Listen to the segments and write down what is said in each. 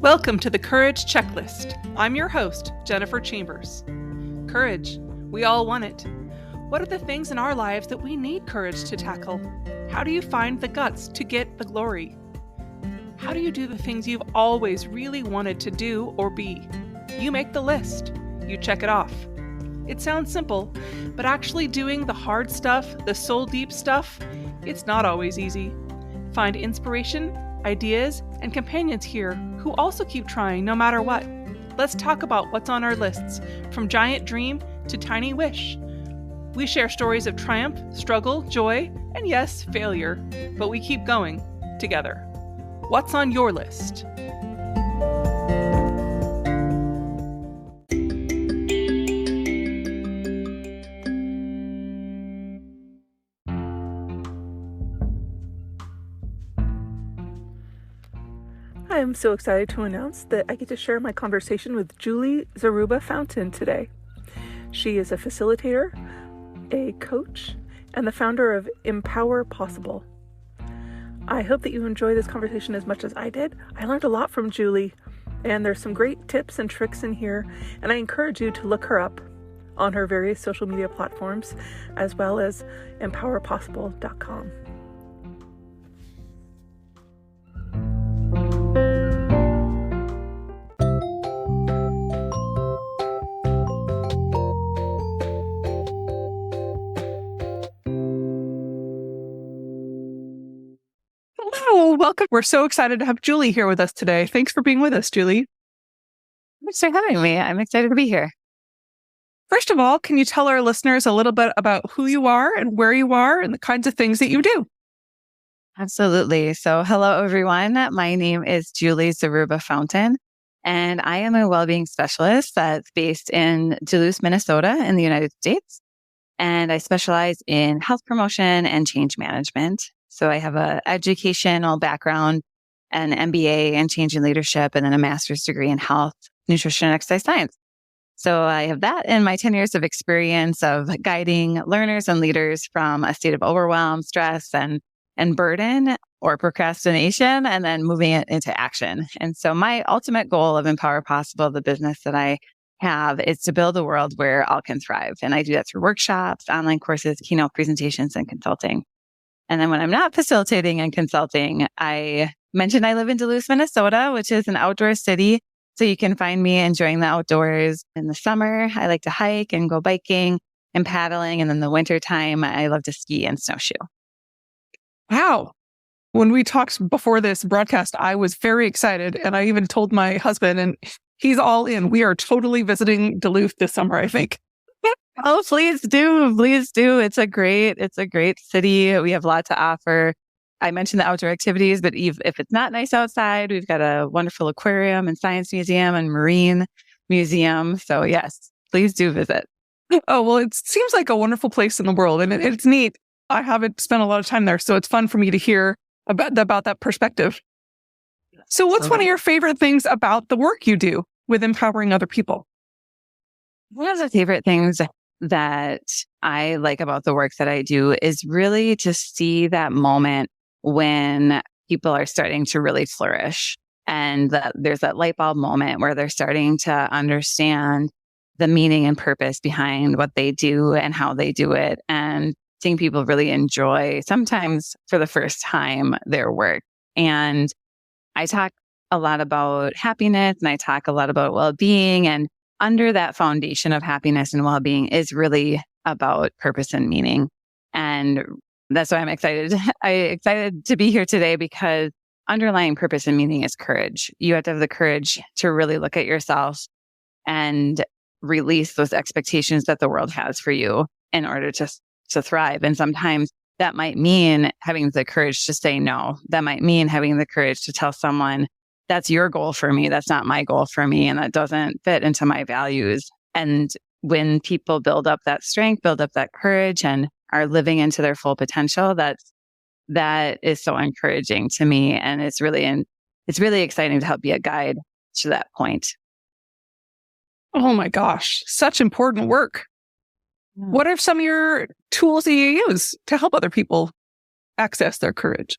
Welcome to the Courage Checklist. I'm your host, Jennifer Chambers. Courage. We all want it. What are the things in our lives that we need courage to tackle? How do you find the guts to get the glory? How do you do the things you've always really wanted to do or be? You make the list. You check it off. It sounds simple, but actually doing the hard stuff, the soul-deep stuff, it's not always easy. Find inspiration, ideas, and companions here who also keep trying no matter what. Let's talk about what's on our lists, from giant dream to tiny wish. We share stories of triumph, struggle, joy, and yes, failure, but we keep going together. What's on your list? I am so excited to announce that I get to share my conversation with Julie Zaruba Fountaine today. She is a facilitator, a coach, and the founder of Empower Possible. I hope that you enjoy this conversation as much as I did. I learned a lot from Julie, and there's some great tips and tricks in here, and I encourage you to look her up on her various social media platforms, as well as empowerpossible.com. Hello, welcome. We're so excited to have Julie here with us today. Thanks for being with us, Julie. Thanks for having me. I'm excited to be here. First of all, can you tell our listeners a little bit about who you are and where you are and the kinds of things that you do? Absolutely. So hello, everyone. My name is Julie Zaruba Fountaine, and I am a well-being specialist that's based in Duluth, Minnesota in the United States. And I specialize in health promotion and change management. So I have an educational background, an MBA in change and leadership, and then a master's degree in health, nutrition, and exercise science. So I have that in my 10 years of experience of guiding learners and leaders from a state of overwhelm, stress, and burden or procrastination, and then moving it into action. And so my ultimate goal of Empower Possible, the business that I have, is to build a world where all can thrive. And I do that through workshops, online courses, keynote presentations, and consulting. And then when I'm not facilitating and consulting, I mentioned I live in Duluth, Minnesota, which is an outdoor city. So you can find me enjoying the outdoors in the summer. I like to hike and go biking and paddling. And in the wintertime, I love to ski and snowshoe. Wow. When we talked before this broadcast, I was very excited. And I even told my husband, and he's all in. We are totally visiting Duluth this summer, I think. Oh, please do. Please do. It's a great city. We have a lot to offer. I mentioned the outdoor activities, but if it's not nice outside, we've got a wonderful aquarium and science museum and marine museum. So yes, please do visit. Oh, well, it seems like a wonderful place in the world, and it's neat. I haven't spent a lot of time there, so it's fun for me to hear about that perspective. So what's one of your favorite things about the work you do with empowering other people? One of the favorite things that I like about the work that I do is really to see that moment when people are starting to really flourish, and that there's that light bulb moment where they're starting to understand the meaning and purpose behind what they do and how they do it, and seeing people really enjoy, sometimes for the first time, their work. And I talk a lot about happiness, and I talk a lot about well-being, and under that foundation of happiness and well-being is really about purpose and meaning. And that's why I'm excited. I'm excited to be here today, because underlying purpose and meaning is courage. You have to have the courage to really look at yourself and release those expectations that the world has for you in order to thrive. And sometimes that might mean having the courage to say no. That might mean having the courage to tell someone, that's your goal for me. That's not my goal for me. And that doesn't fit into my values. And when people build up that strength, build up that courage, and are living into their full potential, that is so encouraging to me. And it's really exciting to help be a guide to that point. Oh my gosh, such important work. Yeah. What are some of your tools that you use to help other people access their courage?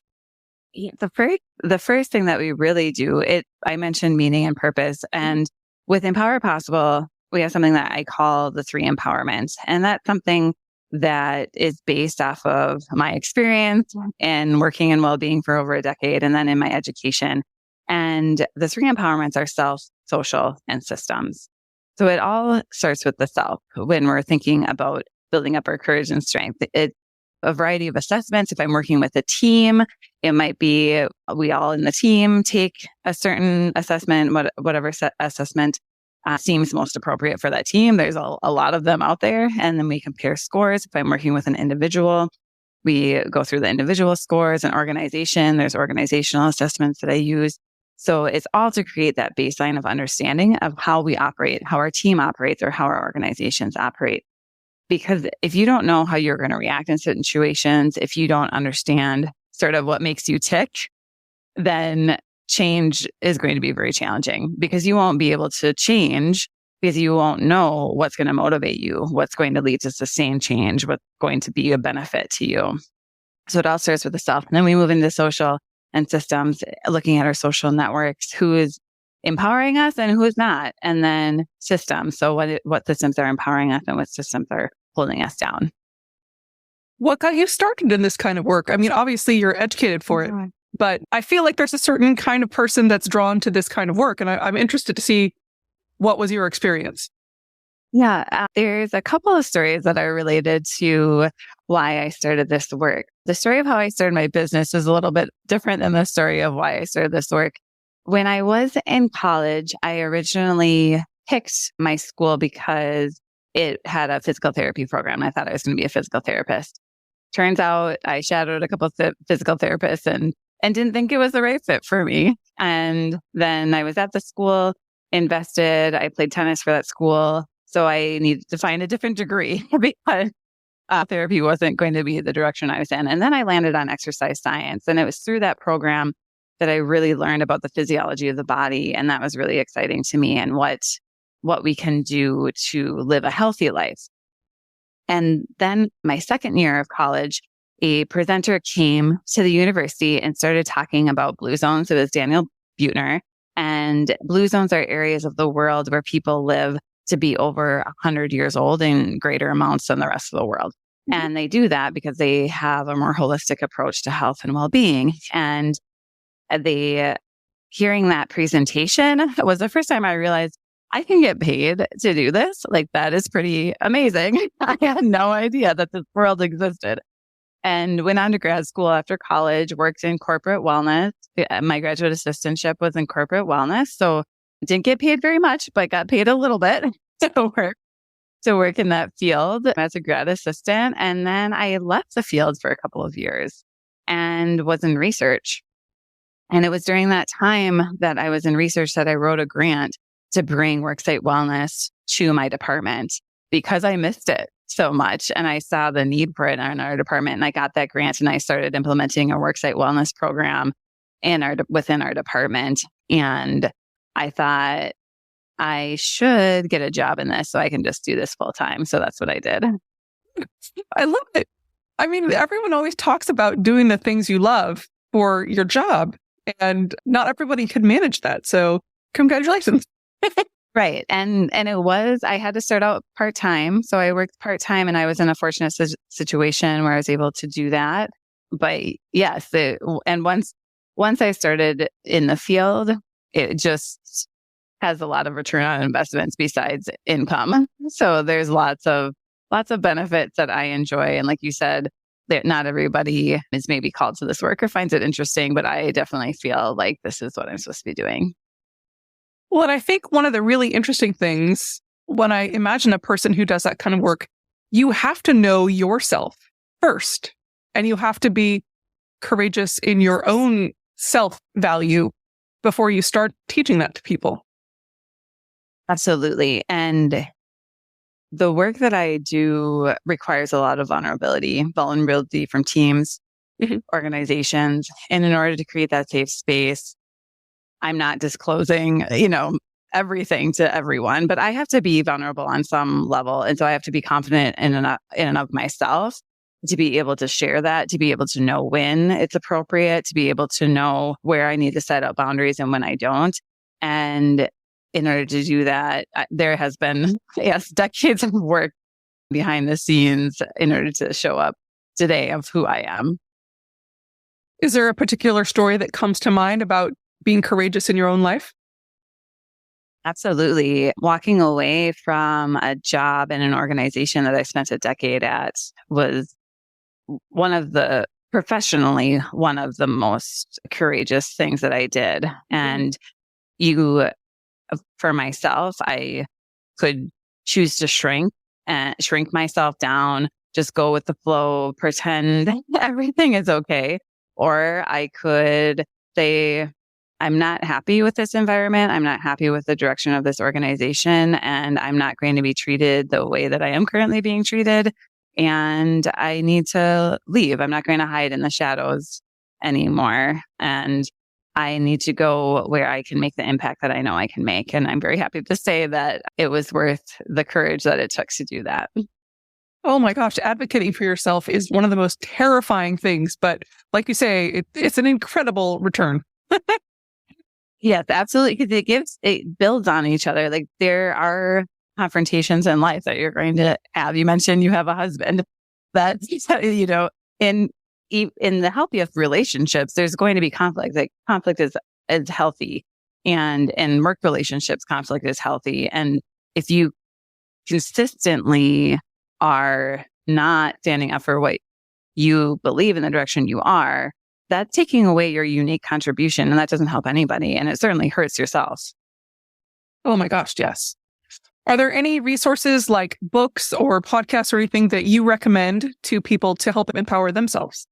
The first thing that we really do, I mentioned meaning and purpose. And with Empower Possible, we have something that I call the 3 empowerments. And that's something that is based off of my experience in working in well-being for over a decade, and then in my education. And the 3 empowerments are self, social, and systems. So it all starts with the self when we're thinking about building up our courage and strength. It's a variety of assessments. If I'm working with a team, it might be we all in the team take a certain assessment, whatever assessment seems most appropriate for that team. There's a lot of them out there. And then we compare scores. If I'm working with an individual, we go through the individual scores. An organization, there's organizational assessments that I use. So it's all to create that baseline of understanding of how we operate, how our team operates, or how our organizations operate. Because if you don't know how you're going to react in certain situations, if you don't understand sort of what makes you tick, then change is going to be very challenging, because you won't be able to change because you won't know what's going to motivate you, what's going to lead to sustained change, what's going to be a benefit to you. So it all starts with the self. And then we move into social and systems, looking at our social networks, who is empowering us and who is not. And then systems. So what systems are empowering us and what systems are holding us down. What got you started in this kind of work? I mean, obviously you're educated for it, but I feel like there's a certain kind of person that's drawn to this kind of work. And I'm interested to see, what was your experience? Yeah, there's a couple of stories that are related to why I started this work. The story of how I started my business is a little bit different than the story of why I started this work. When I was in college, I originally picked my school because it had a physical therapy program. I thought I was going to be a physical therapist. Turns out I shadowed a couple of physical therapists and didn't think it was the right fit for me. And then I was at the school, invested. I played tennis for that school. So I needed to find a different degree because therapy wasn't going to be the direction I was in. And then I landed on exercise science. And it was through that program that I really learned about the physiology of the body. And that was really exciting to me, and what we can do to live a healthy life. And then my second year of college, a presenter came to the university and started talking about blue zones. It was Daniel Buettner. And blue zones are areas of the world where people live to be over 100 years old in greater amounts than the rest of the world. Mm-hmm. And they do that because they have a more holistic approach to health and well-being. And hearing that presentation was the first time I realized I can get paid to do this. Like, that is pretty amazing. I had no idea that this world existed. And went on to grad school after college, worked in corporate wellness. My graduate assistantship was in corporate wellness. So didn't get paid very much, but got paid a little bit to work in that field as a grad assistant. And then I left the field for a couple of years and was in research. And it was during that time that I was in research that I wrote a grant to bring worksite wellness to my department, because I missed it so much. And I saw the need for it in our department. And I got that grant and I started implementing a worksite wellness program within our department. And I thought I should get a job in this so I can just do this full time. So that's what I did. I love it. I mean, everyone always talks about doing the things you love for your job, and not everybody could manage that. So congratulations. Right. And I had to start out part-time. So I worked part-time, and I was in a fortunate situation where I was able to do that. But yes, and once I started in the field, it just has a lot of return on investments besides income. So there's lots of benefits that I enjoy. And like you said, that not everybody is maybe called to this work or finds it interesting, but I definitely feel like this is what I'm supposed to be doing. Well, and I think one of the really interesting things when I imagine a person who does that kind of work, you have to know yourself first, and you have to be courageous in your own self-value before you start teaching that to people. Absolutely. And the work that I do requires a lot of vulnerability from teams, organizations. And in order to create that safe space, I'm not disclosing, everything to everyone, but I have to be vulnerable on some level. And so I have to be confident in and of myself to be able to share that, to be able to know when it's appropriate, to be able to know where I need to set up boundaries and when I don't. And in order to do that, there has been, yes, decades of work behind the scenes in order to show up today of who I am. Is there a particular story that comes to mind about being courageous in your own life? Absolutely. Walking away from a job in an organization that I spent a decade at was professionally, one of the most courageous things that I did. And for myself, I could choose to shrink myself down, just go with the flow, pretend everything is okay. Or I could say, I'm not happy with this environment. I'm not happy with the direction of this organization, and I'm not going to be treated the way that I am currently being treated. And I need to leave. I'm not going to hide in the shadows anymore. And I need to go where I can make the impact that I know I can make. And I'm very happy to say that it was worth the courage that it took to do that. Oh my gosh, advocating for yourself is one of the most terrifying things. But like you say, it's an incredible return. Yes, absolutely. Because it builds on each other. Like there are confrontations in life that you're going to have. You mentioned you have a husband. That's, in the healthiest relationships, there's going to be conflict. Like conflict is healthy. And in work relationships, conflict is healthy. And if you consistently are not standing up for what you believe in the direction you are, that's taking away your unique contribution, and that doesn't help anybody, and it certainly hurts yourself. Oh my gosh, yes. Are there any resources like books or podcasts or anything that you recommend to people to help them empower themselves?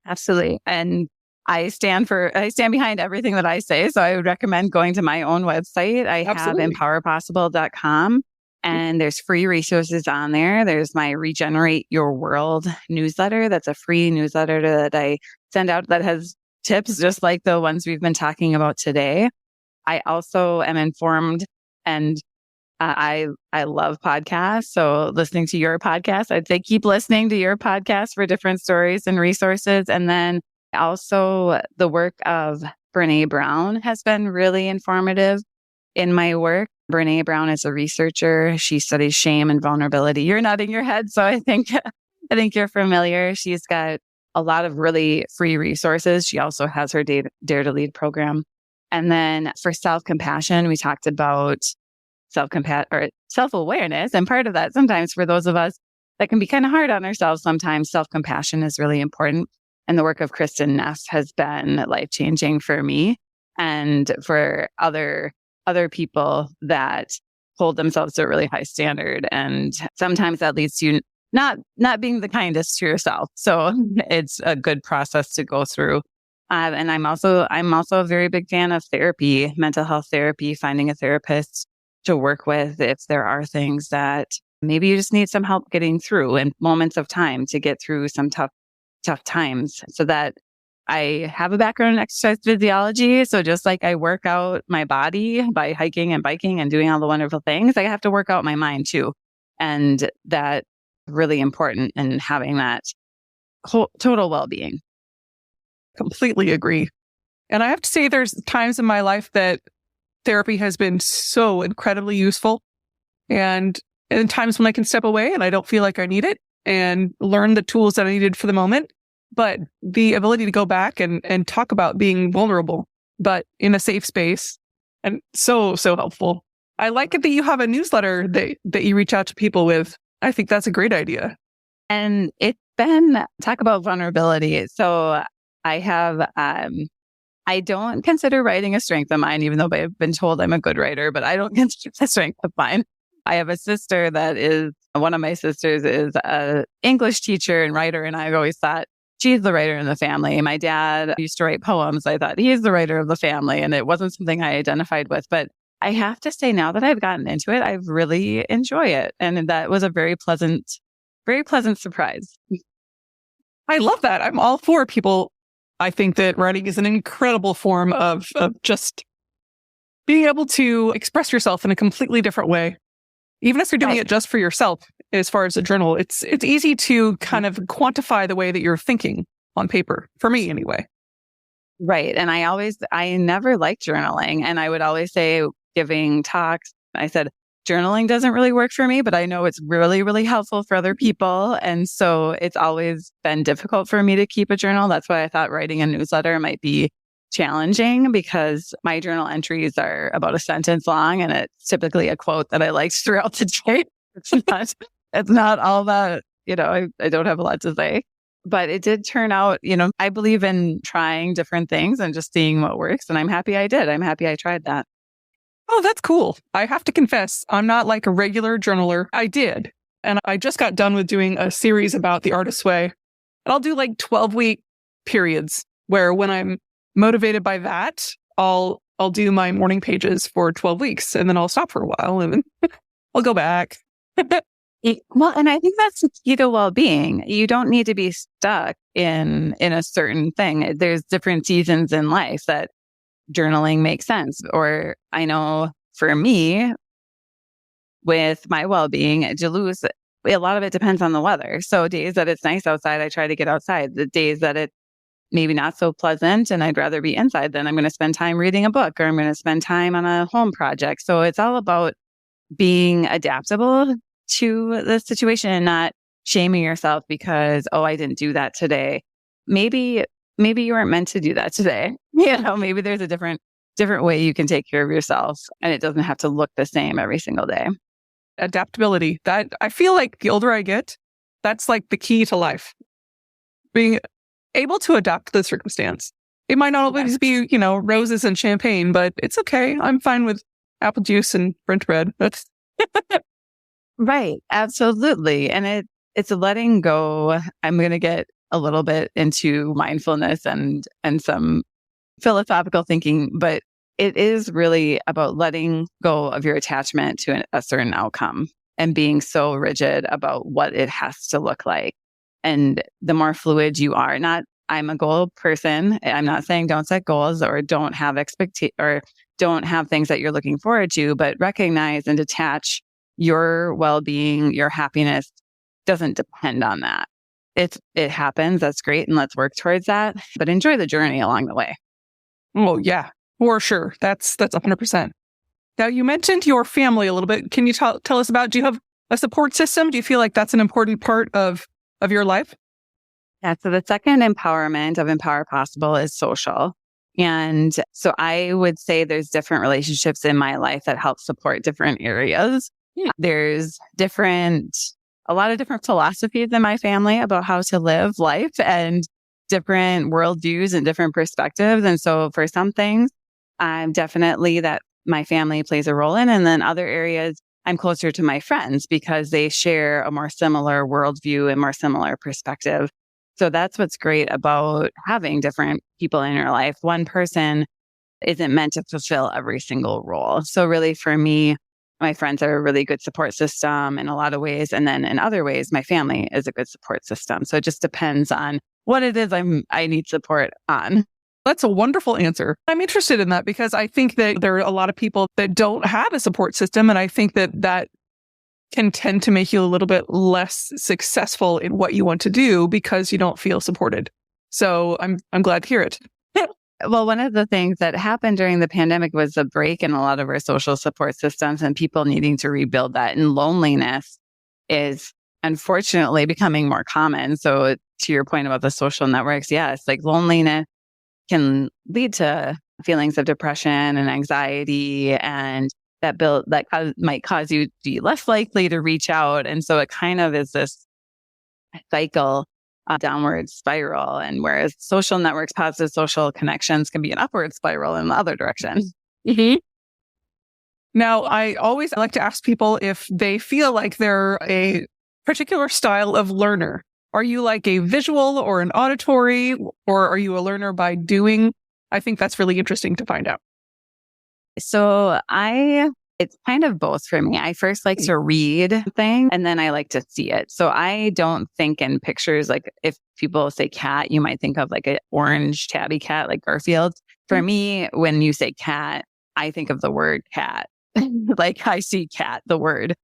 Absolutely. And I stand behind everything that I say. So I would recommend going to my own website. I have empowerpossible.com. And there's free resources on there. There's my Regenerate Your World newsletter. That's a free newsletter that I send out that has tips just like the ones we've been talking about today. I also am informed, and I love podcasts. So listening to your podcast, I'd say keep listening to your podcast for different stories and resources. And then also the work of Brene Brown has been really informative in my work. Brene Brown is a researcher. She studies shame and vulnerability. You're nodding your head, so I think you're familiar. She's got a lot of really free resources. She also has her Dare to Lead program. And then for self-compassion, we talked about self-awareness. And part of that, sometimes for those of us that can be kind of hard on ourselves, sometimes self-compassion is really important. And the work of Kristin Neff has been life-changing for me and for other people that hold themselves to a really high standard. And sometimes that leads to not being the kindest to yourself. So it's a good process to go through. And I'm also a very big fan of therapy, mental health therapy, finding a therapist to work with if there are things that maybe you just need some help getting through in moments of time to get through some tough times. So that I have a background in exercise physiology. So just like I work out my body by hiking and biking and doing all the wonderful things, I have to work out my mind too. And that's really important in having that total well-being. Completely agree. And I have to say there's times in my life that therapy has been so incredibly useful, and times when I can step away and I don't feel like I need it and learn the tools that I needed for the moment. But the ability to go back and talk about being vulnerable, but in a safe space, and so helpful. I like it that you have a newsletter that you reach out to people with. I think that's a great idea. And it's been talk about vulnerability. So I have, I don't consider writing a strength of mine, even though I've been told I'm a good writer, but I don't consider it a strength of mine. I have a sister one of my sisters is an English teacher and writer. And I've always thought, she's the writer in the family. My dad used to write poems. I thought he's the writer of the family, and it wasn't something I identified with. But I have to say now that I've gotten into it, I really enjoy it. And that was a very pleasant surprise. I love that. I'm all for people. I think that writing is an incredible form of just being able to express yourself in a completely different way. Even if you're doing it just for yourself, as far as a journal. It's easy to kind of quantify the way that you're thinking on paper, for me anyway. Right. And I never liked journaling. And I would always say, giving talks, I said, journaling doesn't really work for me, but I know it's really, really helpful for other people. And so it's always been difficult for me to keep a journal. That's why I thought writing a newsletter might be challenging, because my journal entries are about a sentence long, and it's typically a quote that I liked throughout the day. It's not all that, I don't have a lot to say. But it did turn out, I believe in trying different things and just seeing what works. And I'm happy I did. I'm happy I tried that. Oh, that's cool. I have to confess, I'm not like a regular journaler. I did. And I just got done with doing a series about the artist's way. And I'll do like 12-week periods where, when I'm motivated by that, I'll do my morning pages for 12 weeks, and then I'll stop for a while and then I'll go back. Well, and I think that's the key to well-being. You don't need to be stuck in a certain thing. There's different seasons in life that journaling makes sense. Or I know for me, with my well-being at Duluth, a lot of it depends on the weather. So days that it's nice outside, I try to get outside. The days that it's maybe not so pleasant and I'd rather be inside, then I'm going to spend time reading a book, or I'm going to spend time on a home project. So it's all about being adaptable to the situation and not shaming yourself because, oh, I didn't do that today. Maybe you weren't meant to do that today. Maybe there's a different way you can take care of yourself, and it doesn't have to look the same every single day. Adaptability. That, I feel like the older I get, that's like the key to life. Being able to adapt to the circumstance. It might not always be, roses and champagne, but it's okay. I'm fine with apple juice and French bread. That's right. Absolutely. And it's letting go. I'm going to get a little bit into mindfulness and some philosophical thinking, but it is really about letting go of your attachment to a certain outcome and being so rigid about what it has to look like. And the more fluid you are, I'm a goal person. I'm not saying don't set goals or don't have or don't have things that you're looking forward to, but recognize and detach your well-being, your happiness doesn't depend on that. It happens. That's great. And let's work towards that, but enjoy the journey along the way. Oh yeah, for sure. That's 100%. Now, you mentioned your family a little bit. Can you tell us about, do you have a support system? Do you feel like that's an important part of your life? Yeah. So the second empowerment of Empower Possible is social. And so I would say there's different relationships in my life that help support different areas. Yeah. There's a lot of different philosophies in my family about how to live life, and different worldviews and different perspectives. And so for some things, I'm definitely that my family plays a role in. And then other areas, I'm closer to my friends because they share a more similar worldview and more similar perspective. So that's what's great about having different people in your life. One person isn't meant to fulfill every single role. So really for me, my friends are a really good support system in a lot of ways. And then in other ways, my family is a good support system. So it just depends on what it is I need support on. That's a wonderful answer. I'm interested in that because I think that there are a lot of people that don't have a support system. And I think that can tend to make you a little bit less successful in what you want to do because you don't feel supported. So I'm glad to hear it. Well, one of the things that happened during the pandemic was a break in a lot of our social support systems and people needing to rebuild that. And loneliness is unfortunately becoming more common. So to your point about the social networks, yes, like loneliness can lead to feelings of depression and anxiety, and might cause you to be less likely to reach out. And so it kind of is this cycle, downward spiral. And whereas social networks, positive social connections can be an upward spiral in the other direction. Mm-hmm. Now, I always like to ask people if they feel like they're a particular style of learner. Are you like a visual or an auditory, or are you a learner by doing? I think that's really interesting to find out. So it's kind of both for me. I first like to read things and then I like to see it. So I don't think in pictures. Like if people say cat, you might think of like an orange tabby cat, like Garfield. For me, when you say cat, I think of the word cat. Like I see cat, the word.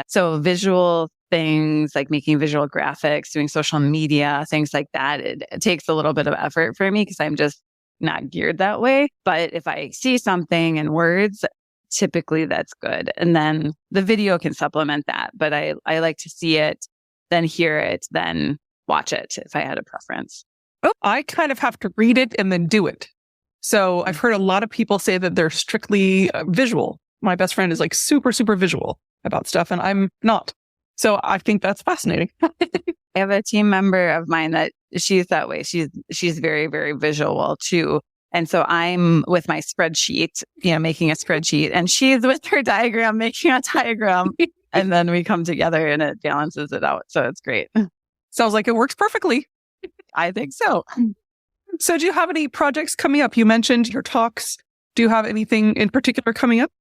So visual things like making visual graphics, doing social media, things like that, it takes a little bit of effort for me because I'm just not geared that way. But if I see something in words, typically that's good. And then the video can supplement that. But I like to see it, then hear it, then watch it if I had a preference. Oh, I kind of have to read it and then do it. So I've heard a lot of people say that they're strictly visual. My best friend is like super, super visual about stuff, and I'm not. So I think that's fascinating. I have a team member of mine that she's that way. She's very, very visual too. And so I'm with my spreadsheet, making a spreadsheet, and she's with her diagram, making a diagram. And then we come together and it balances it out. So it's great. Sounds like it works perfectly. I think so. So do you have any projects coming up? You mentioned your talks. Do you have anything in particular coming up?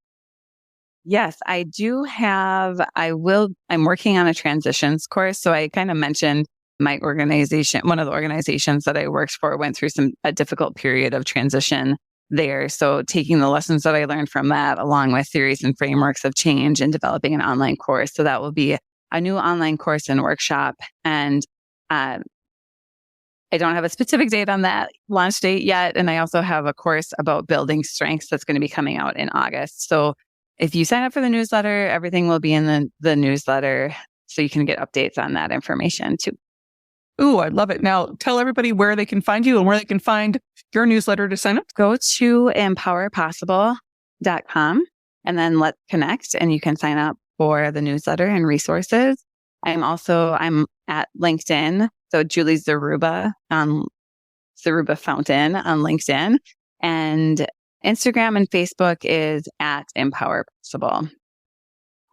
Yes, I do have. I'm working on a transitions course. So I kind of mentioned my organization. One of the organizations that I worked for went through a difficult period of transition there. So taking the lessons that I learned from that, along with theories and frameworks of change, and developing an online course. So that will be a new online course and workshop. And I don't have a specific date on that launch date yet. And I also have a course about building strengths that's going to be coming out in August. So if you sign up for the newsletter, everything will be in the newsletter. So you can get updates on that information too. Ooh, I love it. Now tell everybody where they can find you and where they can find your newsletter to sign up. Go to empowerpossible.com and then let's connect, and you can sign up for the newsletter and resources. I'm at LinkedIn. So Julie Zaruba Zaruba Fountain on LinkedIn, and Instagram and Facebook is at Empower Possible.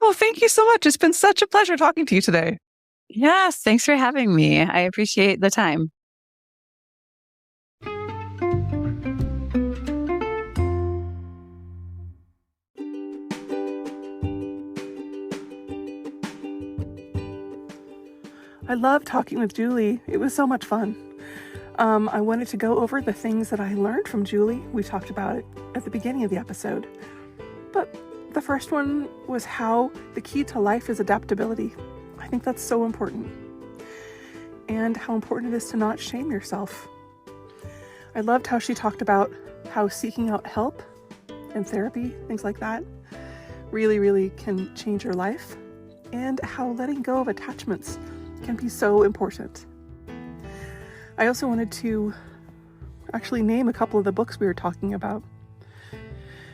Well, thank you so much. It's been such a pleasure talking to you today. Yes, thanks for having me. I appreciate the time. I love talking with Julie. It was so much fun. I wanted to go over the things that I learned from Julie. We talked about it at the beginning of the episode. But the first one was how the key to life is adaptability. I think that's so important. And how important it is to not shame yourself. I loved how she talked about how seeking out help and therapy, things like that, really, really can change your life. And how letting go of attachments can be so important. I also wanted to actually name a couple of the books we were talking about.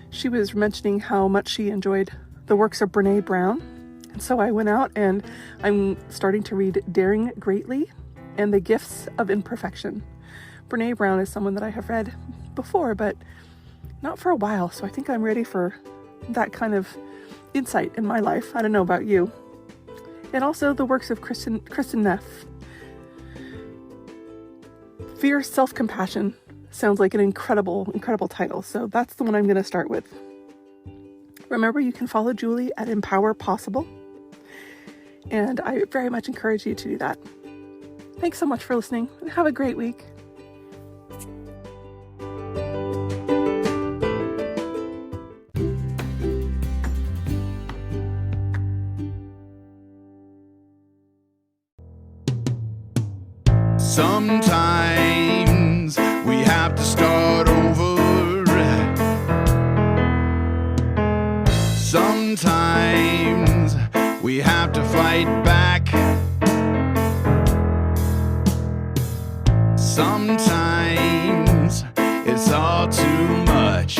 She was mentioning how much she enjoyed the works of Brene Brown. And so I went out and I'm starting to read Daring Greatly and The Gifts of Imperfection. Brene Brown is someone that I have read before, but not for a while. So I think I'm ready for that kind of insight in my life. I don't know about you. And also the works of Kristin Neff. Fierce Self-Compassion sounds like an incredible, incredible title. So that's the one I'm going to start with. Remember, you can follow Julie at Empower Possible. And I very much encourage you to do that. Thanks so much for listening, and have a great week. Sometimes we have to start over. Sometimes we have to fight back. Sometimes it's all too much.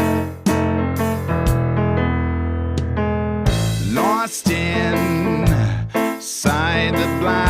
Lost inside the blind.